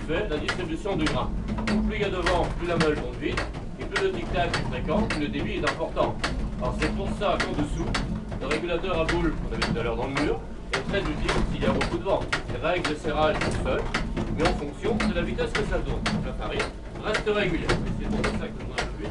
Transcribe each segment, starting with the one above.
fait la distribution du grain. Donc, plus il y a de vent, plus la meule tombe vite, et plus le tic-tac est fréquent, plus le débit est important. Alors c'est pour ça qu'en dessous, le régulateur à boule qu'on avait tout à l'heure dans le mur est très utile s'il y a beaucoup de vent. Il règle le serrage tout seul, mais en fonction de la vitesse que ça tourne. Donc la farine reste régulière. C'est pour ça que on a le but.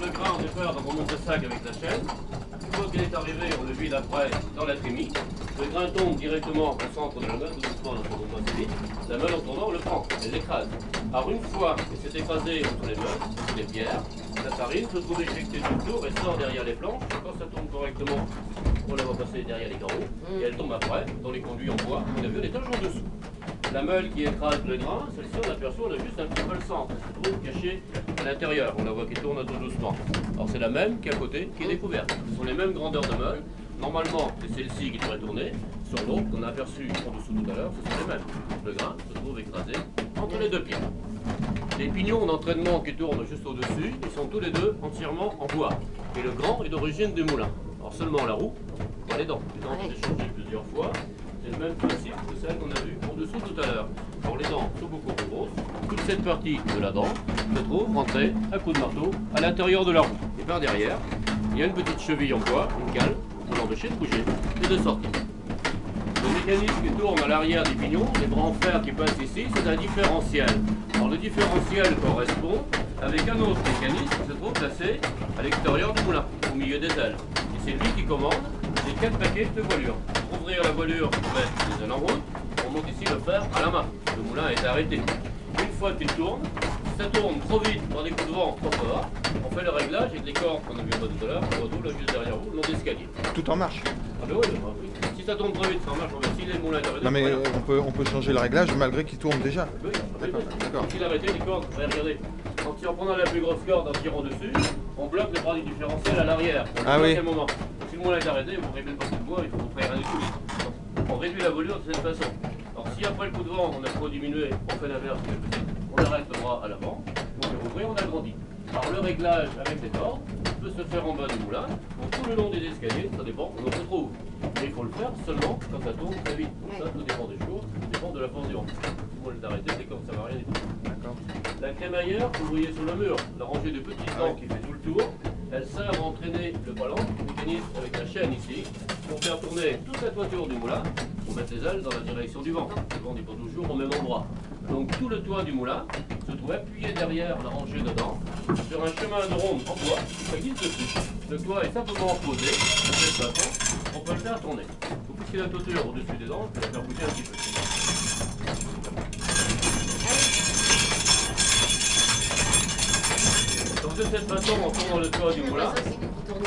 Le grain, on fait donc on monte le sac avec la chaîne. Une fois qu'il est arrivé, on le vide après dans la trémie. Le grain tombe directement au centre de la meule, tout doucement, on assez vite. La meule en tournant, on le prend, elle l'écrase. Alors une fois que c'est écrasé entre les meules, les pierres, la farine se trouve éjectée du tour et sort derrière les planches. Quand ça tourne correctement, on la voit passer derrière les carreaux et elle tombe après dans les conduits en bois. On a vu, elle est toujours dessous. La meule qui écrase le grain, celle-ci on aperçoit, on a juste un petit peu le centre, elle se trouve cachée à l'intérieur, on la voit qui tourne tout doucement. Alors c'est la même qu'à côté qui est découverte. Ce sont les mêmes grandeurs de meule. Normalement, c'est celle-ci qui devrait tourner. Sur l'autre qu'on a aperçu en dessous tout à l'heure, ce sont les mêmes. Le grain se trouve écrasé entre les deux pieds. Les pignons d'entraînement qui tournent juste au-dessus, ils sont tous les deux entièrement en bois. Et le grand est d'origine du moulin. Alors seulement la roue, pas les dents. Les dents ont été changées plusieurs fois. C'est le même principe que celle qu'on a vue en dessous tout à l'heure. Alors les dents sont beaucoup plus grosses. Toute cette partie de la dent se trouve rentrée à coup de marteau à l'intérieur de la roue. Et par derrière, il y a une petite cheville en bois, une cale, pour l'empêcher de bouger et de sortir. Le mécanisme qui tourne à l'arrière des pignons, les bras en fer qui passent ici, c'est un différentiel. Alors le différentiel correspond avec un autre mécanisme qui se trouve placé à l'extérieur du moulin, au milieu des ailes. Et c'est lui qui commande les 4 paquets de voilure. Pour ouvrir la voilure, on met les ailes en route, on monte ici le fer à la main. Le moulin est arrêté. Une fois qu'il tourne, si ça tourne trop vite dans des coups de vent trop fort, on fait le réglage avec les cordes qu'on a vu tout à l'heure, on retrouve là juste derrière vous, le long d'escalier. Tout en marche. Ah ben oui. Si ça tourne trop vite, ça marche, on va si les moulins est arrêté. Non mais on peut changer le réglage malgré qu'il tourne déjà. Oui, D'accord. S'il arrêté, les cordes, regardez. En prenant la plus grosse corde, en tirant dessus, on bloque le bras du différentiel à l'arrière. Ah oui. À quel moment. Si le moulin est arrêté, vous réglez le parti de bois, il faut vous faire rien du tout. On réduit la voilure de cette façon. Alors si après le coup de vent, on a trop diminué, on fait l'inverse, on arrête le bras à l'avant, on fait ouvrir, on agrandit. Alors le réglage avec les cordes peut se faire en bas du moulin, donc tout le long des escaliers, ça dépend où on se trouve. Mais il faut le faire seulement quand ça tourne très vite. Donc ça, tout dépend des choses, tout dépend de la force du vent. Si vous voulez l'arrêter, c'est comme ça va rien du tout. D'accord. La crémaillère que vous voyez sur le mur, la rangée de petits dents qui fait tout le tour, elle sert à entraîner le ballon, le mécanisme avec la chaîne ici, pour faire tourner toute la toiture du moulin, pour mettre les ailes dans la direction du vent. Le vent n'est pas toujours au même endroit. Donc tout le toit du moulin se trouve appuyé derrière la rangée de dents, sur un chemin de ronde en bois qui glisse dessus. Le toit est simplement posé, de cette façon, on peut le faire tourner. Vous poussez la toiture au-dessus des dents, je vais la faire bouger un petit peu. Donc de cette façon, en tournant le toit du moulin,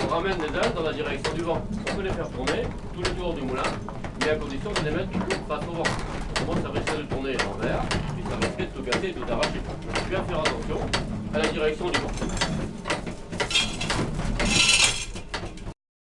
on ramène les ailes dans la direction du vent. On peut les faire tourner tout le tour du moulin, mais à condition de les mettre face au vent. Autrement, ça risquerait de tourner à l'envers et ça risquerait de se casser et de s'arracher. Donc bien faire attention à la direction du vent.